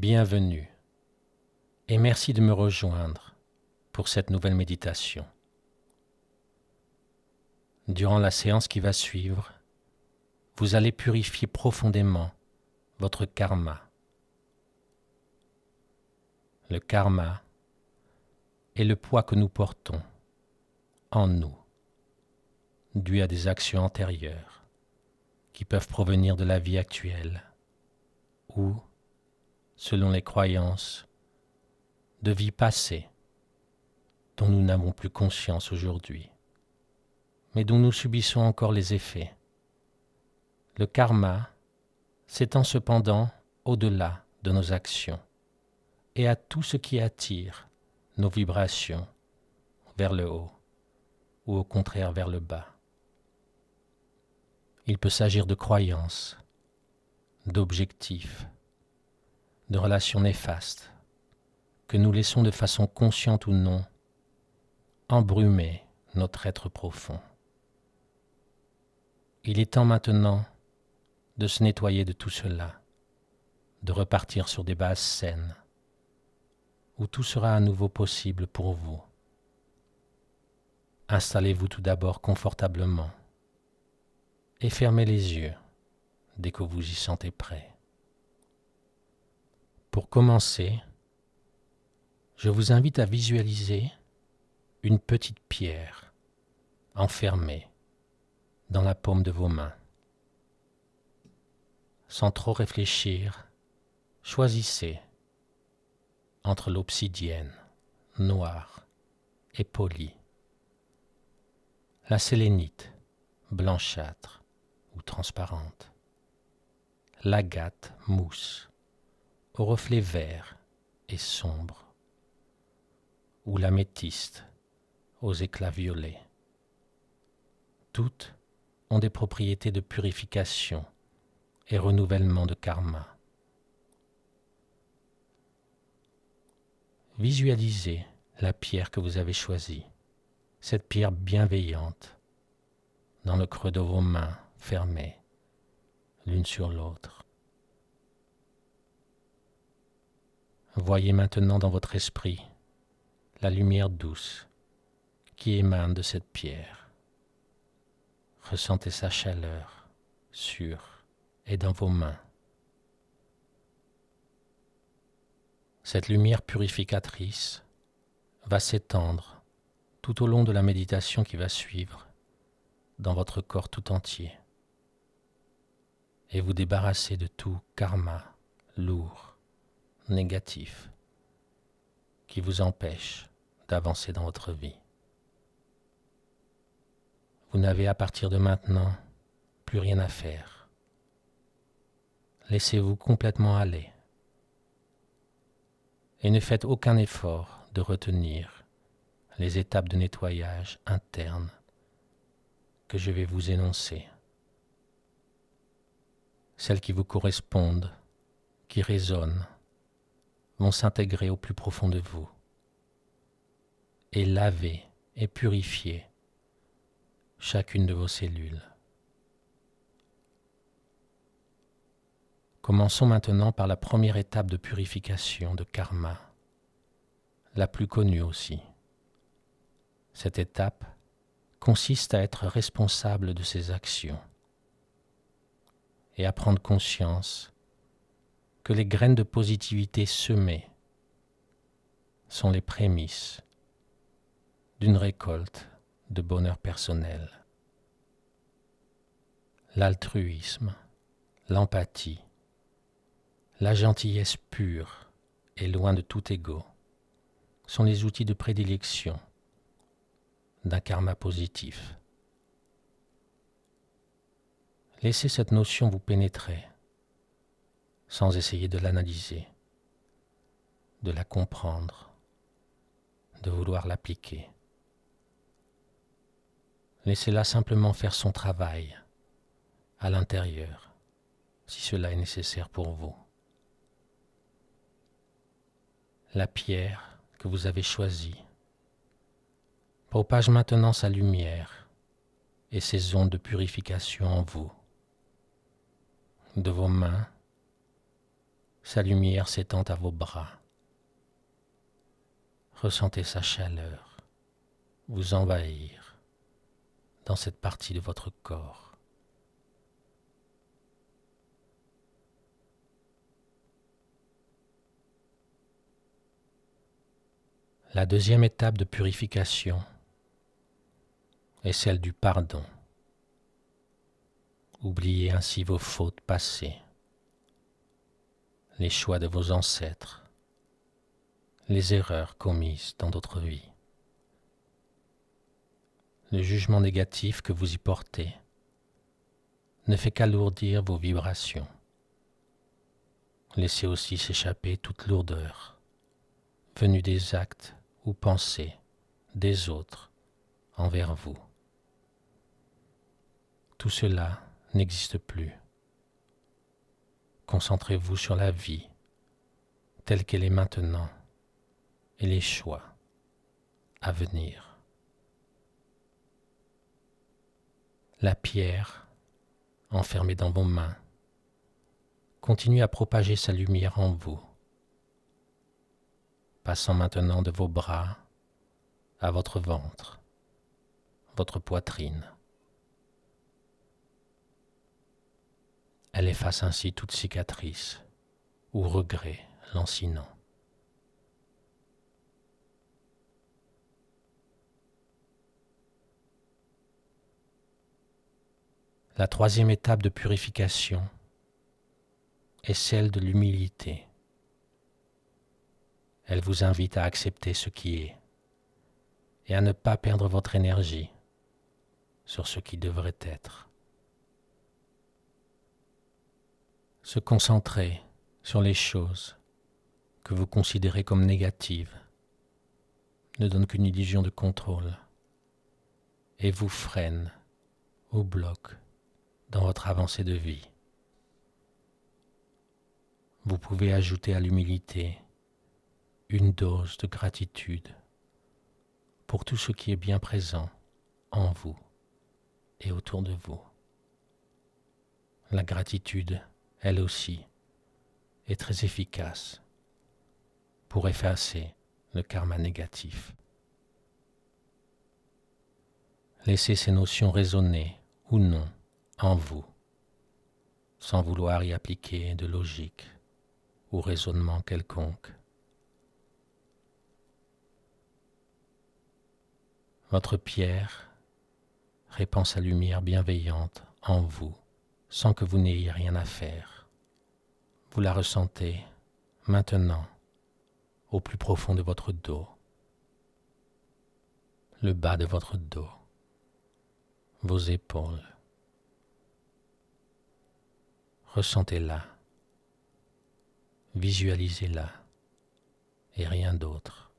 Bienvenue et merci de me rejoindre pour cette nouvelle méditation. Durant la séance qui va suivre, vous allez purifier profondément votre karma. Le karma est le poids que nous portons en nous, dû à des actions antérieures qui peuvent provenir de la vie actuelle ou, selon les croyances, de vies passées dont nous n'avons plus conscience aujourd'hui, mais dont nous subissons encore les effets. Le karma s'étend cependant au-delà de nos actions et à tout ce qui attire nos vibrations vers le haut ou au contraire vers le bas. Il peut s'agir de croyances, d'objectifs, de relations néfastes que nous laissons de façon consciente ou non embrumer notre être profond. Il est temps maintenant de se nettoyer de tout cela, de repartir sur des bases saines, où tout sera à nouveau possible pour vous. Installez-vous tout d'abord confortablement et fermez les yeux dès que vous y sentez prêt. Pour commencer, je vous invite à visualiser une petite pierre enfermée dans la paume de vos mains. Sans trop réfléchir, choisissez entre l'obsidienne, noire et polie, la sélénite, blanchâtre ou transparente, l'agate mousse, au reflet vert et sombre, ou l'améthyste, aux éclats violets. Toutes ont des propriétés de purification et renouvellement de karma. Visualisez la pierre que vous avez choisie, cette pierre bienveillante, dans le creux de vos mains fermées, l'une sur l'autre. Voyez maintenant dans votre esprit la lumière douce qui émane de cette pierre. Ressentez sa chaleur sur et dans vos mains. Cette lumière purificatrice va s'étendre tout au long de la méditation qui va suivre dans votre corps tout entier et vous débarrasser de tout karma lourd, négatif, qui vous empêche d'avancer dans votre vie. Vous n'avez à partir de maintenant plus rien à faire. Laissez-vous complètement aller et ne faites aucun effort de retenir les étapes de nettoyage interne que je vais vous énoncer. Celles qui vous correspondent, qui résonnent, vont s'intégrer au plus profond de vous et laver et purifier chacune de vos cellules. Commençons maintenant par la première étape de purification de karma, la plus connue aussi. Cette étape consiste à être responsable de ses actions et à prendre conscience que les graines de positivité semées sont les prémices d'une récolte de bonheur personnel. L'altruisme, l'empathie, la gentillesse pure et loin de tout ego sont les outils de prédilection d'un karma positif. Laissez cette notion vous pénétrer sans essayer de l'analyser, de la comprendre, de vouloir l'appliquer. Laissez-la simplement faire son travail à l'intérieur, si cela est nécessaire pour vous. La pierre que vous avez choisie propage maintenant sa lumière et ses ondes de purification en vous, de vos mains Sa lumière s'étend à vos bras. Ressentez sa chaleur vous envahir dans cette partie de votre corps. La deuxième étape de purification est celle du pardon. Oubliez ainsi vos fautes passées, les choix de vos ancêtres, les erreurs commises dans d'autres vies. Le jugement négatif que vous y portez ne fait qu'alourdir vos vibrations. Laissez aussi s'échapper toute lourdeur venue des actes ou pensées des autres envers vous. Tout cela n'existe plus. Concentrez-vous sur la vie telle qu'elle est maintenant et les choix à venir. La pierre, enfermée dans vos mains, continue à propager sa lumière en vous, passant maintenant de vos bras à votre ventre, votre poitrine. Elle efface ainsi toute cicatrice ou regret lancinant. La troisième étape de purification est celle de l'humilité. Elle vous invite à accepter ce qui est et à ne pas perdre votre énergie sur ce qui devrait être. Se concentrer sur les choses que vous considérez comme négatives ne donne qu'une illusion de contrôle et vous freine ou bloque dans votre avancée de vie. Vous pouvez ajouter à l'humilité une dose de gratitude pour tout ce qui est bien présent en vous et autour de vous. La gratitude, elle aussi, est très efficace pour effacer le karma négatif. Laissez ces notions résonner ou non en vous, sans vouloir y appliquer de logique ou raisonnement quelconque. Votre pierre répand sa lumière bienveillante en vous, sans que vous n'ayez rien à faire. Vous la ressentez maintenant au plus profond de votre dos, le bas de votre dos, vos épaules. Ressentez-la, visualisez-la et rien d'autre.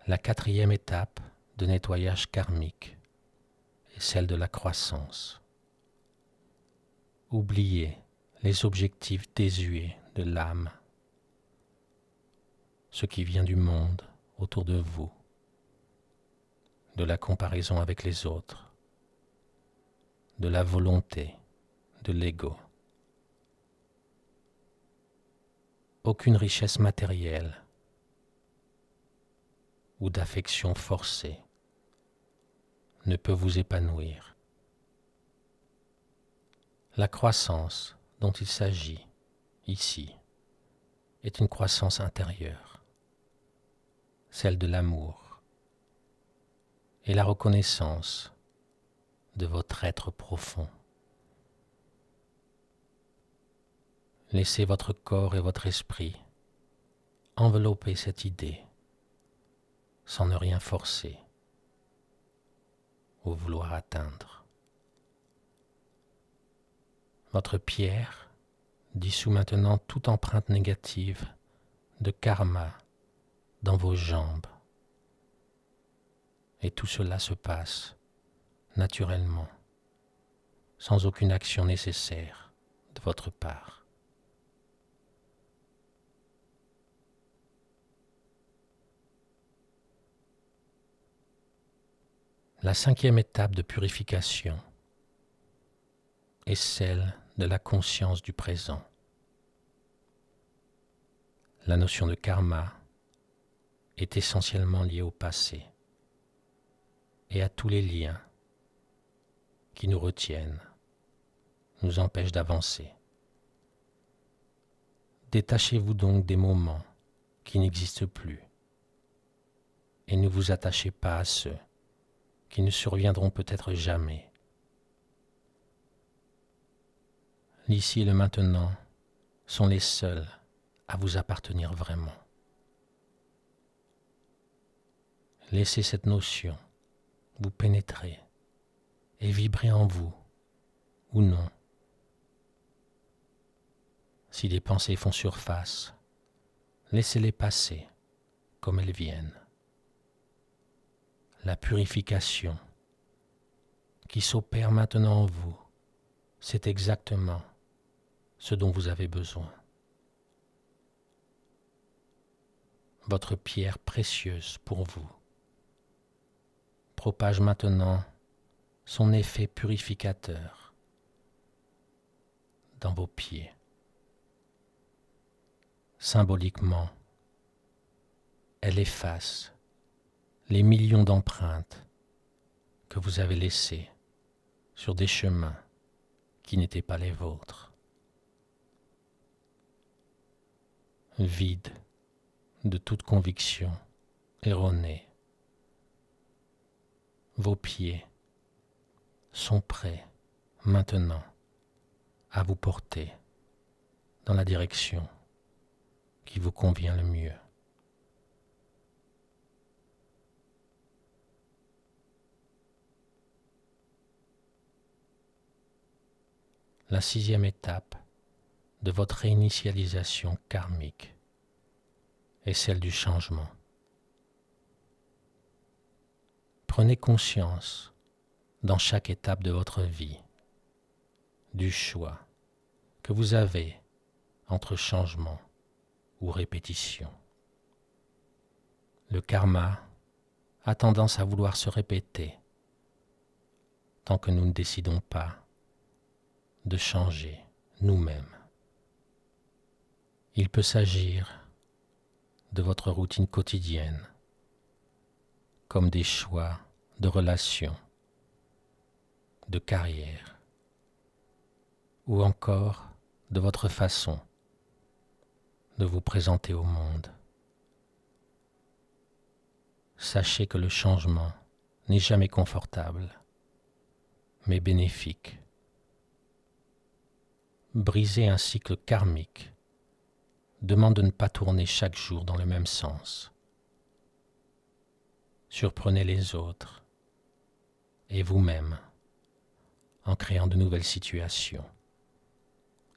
La quatrième étape de nettoyage karmique est celle de la croissance. Oubliez les objectifs désuets de l'âme, ce qui vient du monde autour de vous, de la comparaison avec les autres, de la volonté, de l'ego. Aucune richesse matérielle ou d'affection forcée ne peut vous épanouir. La croissance dont il s'agit ici est une croissance intérieure, celle de l'amour et la reconnaissance de votre être profond. Laissez votre corps et votre esprit envelopper cette idée sans ne rien forcer ou vouloir atteindre. Votre pierre dissout maintenant toute empreinte négative de karma dans vos jambes. Et tout cela se passe naturellement, sans aucune action nécessaire de votre part. La 5e étape de purification est celle de la conscience du présent. La notion de karma est essentiellement liée au passé et à tous les liens qui nous retiennent, nous empêchent d'avancer. Détachez-vous donc des moments qui n'existent plus et ne vous attachez pas à ceux qui ne surviendront peut-être jamais. L'ici et le maintenant sont les seuls à vous appartenir vraiment. Laissez cette notion vous pénétrer et vibrer en vous ou non. Si des pensées font surface, laissez-les passer comme elles viennent. La purification qui s'opère maintenant en vous, c'est exactement ce dont vous avez besoin. Votre pierre précieuse pour vous propage maintenant son effet purificateur dans vos pieds. Symboliquement, elle efface les millions d'empreintes que vous avez laissées sur des chemins qui n'étaient pas les vôtres. Vide de toute conviction erronée, vos pieds sont prêts maintenant à vous porter dans la direction qui vous convient le mieux. La 6e étape de votre réinitialisation karmique est celle du changement. Prenez conscience dans chaque étape de votre vie du choix que vous avez entre changement ou répétition. Le karma a tendance à vouloir se répéter tant que nous ne décidons pas de changer nous-mêmes. Il peut s'agir de votre routine quotidienne, comme des choix de relations, de carrière, ou encore de votre façon de vous présenter au monde. Sachez que le changement n'est jamais confortable, mais bénéfique. Briser un cycle karmique demande de ne pas tourner chaque jour dans le même sens. Surprenez les autres et vous-même en créant de nouvelles situations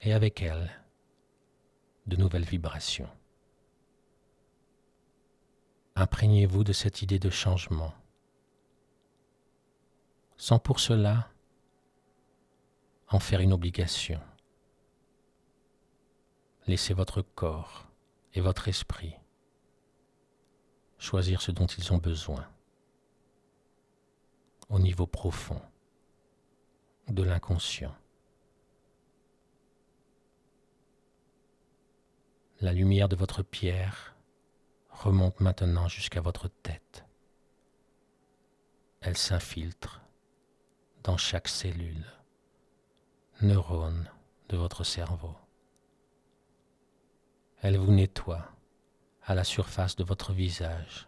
et avec elles de nouvelles vibrations. Imprégnez-vous de cette idée de changement, sans pour cela en faire une obligation. Laissez votre corps et votre esprit choisir ce dont ils ont besoin au niveau profond de l'inconscient. La lumière de votre pierre remonte maintenant jusqu'à votre tête. Elle s'infiltre dans chaque cellule, neurone de votre cerveau. Elle vous nettoie à la surface de votre visage,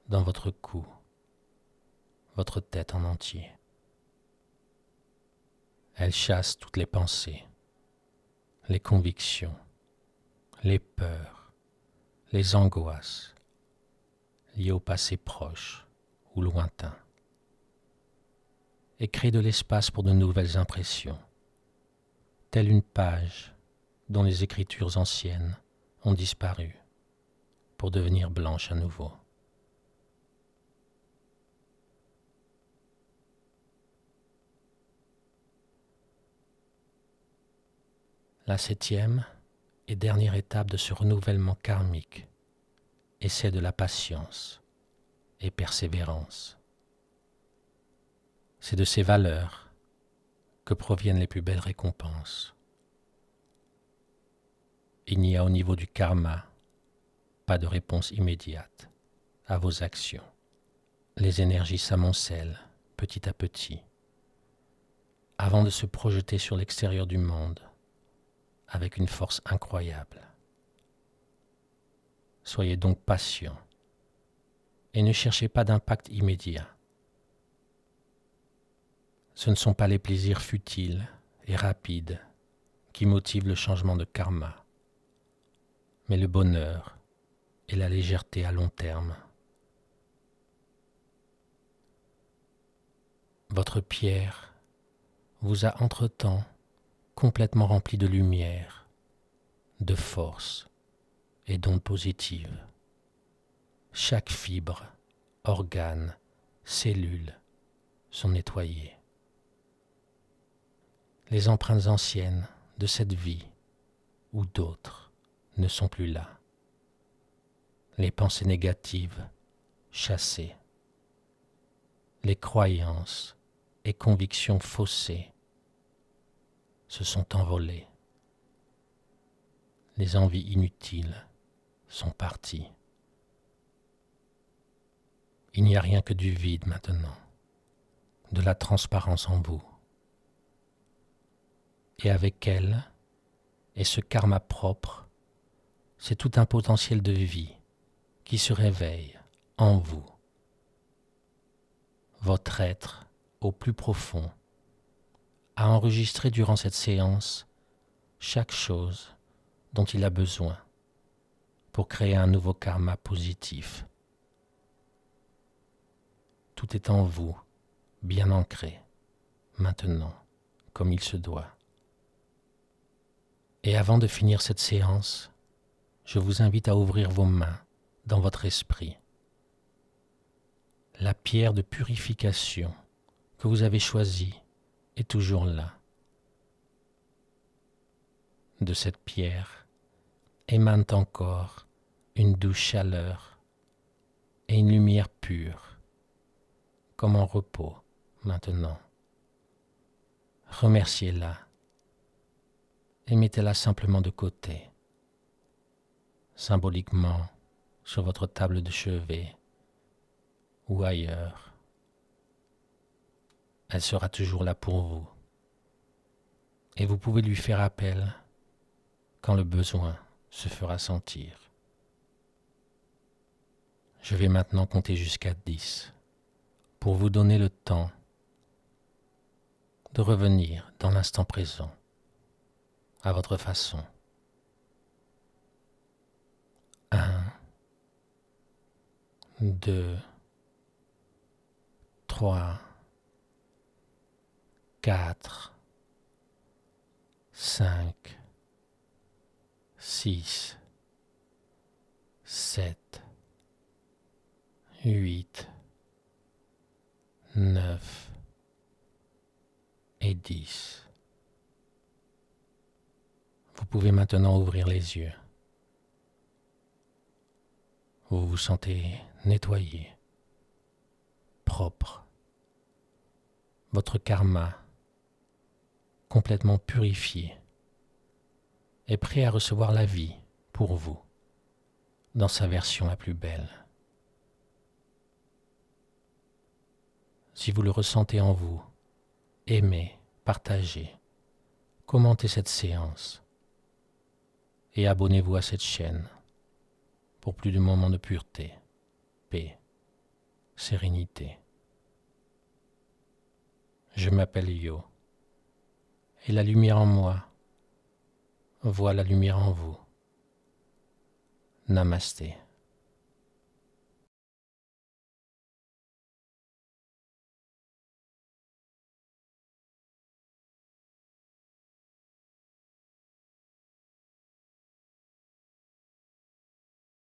dans votre cou, votre tête en entier. Elle chasse toutes les pensées, les convictions, les peurs, les angoisses liées au passé proche ou lointain, et crée de l'espace pour de nouvelles impressions, telle une page dont les écritures anciennes ont disparu pour devenir blanches à nouveau. La 7e et dernière étape de ce renouvellement karmique est celle de la patience et persévérance. C'est de ces valeurs que proviennent les plus belles récompenses. Il n'y a au niveau du karma pas de réponse immédiate à vos actions. Les énergies s'amoncellent petit à petit avant de se projeter sur l'extérieur du monde avec une force incroyable. Soyez donc patient et ne cherchez pas d'impact immédiat. Ce ne sont pas les plaisirs futiles et rapides qui motivent le changement de karma, mais le bonheur et la légèreté à long terme. Votre pierre vous a entre-temps complètement rempli de lumière, de force et d'ondes positives. Chaque fibre, organe, cellule sont nettoyées. Les empreintes anciennes de cette vie ou d'autres ne sont plus là. Les pensées négatives chassées. Les croyances et convictions faussées se sont envolées. Les envies inutiles sont parties. Il n'y a rien que du vide maintenant, de la transparence en vous. Et avec elle, et ce karma propre, c'est tout un potentiel de vie qui se réveille en vous. Votre être, au plus profond, a enregistré durant cette séance chaque chose dont il a besoin pour créer un nouveau karma positif. Tout est en vous, bien ancré, maintenant, comme il se doit. Et avant de finir cette séance, je vous invite à ouvrir vos mains dans votre esprit. La pierre de purification que vous avez choisie est toujours là. De cette pierre émanent encore une douce chaleur et une lumière pure, comme en repos maintenant. Remerciez-la et mettez-la simplement de côté, symboliquement sur votre table de chevet ou ailleurs. Elle sera toujours là pour vous et vous pouvez lui faire appel quand le besoin se fera sentir. Je vais maintenant compter jusqu'à 10 pour vous donner le temps de revenir dans l'instant présent à votre façon. 1, 2, 3, 4, 5, 6, 7, 8, 9 et 10. Vous pouvez maintenant ouvrir les yeux. Vous vous sentez nettoyé, propre. Votre karma, complètement purifié, est prêt à recevoir la vie pour vous, dans sa version la plus belle. Si vous le ressentez en vous, aimez, partagez, commentez cette séance et abonnez-vous à cette chaîne pour plus de moments de pureté, paix, sérénité. Je m'appelle Yo et la lumière en moi voit la lumière en vous. Namasté.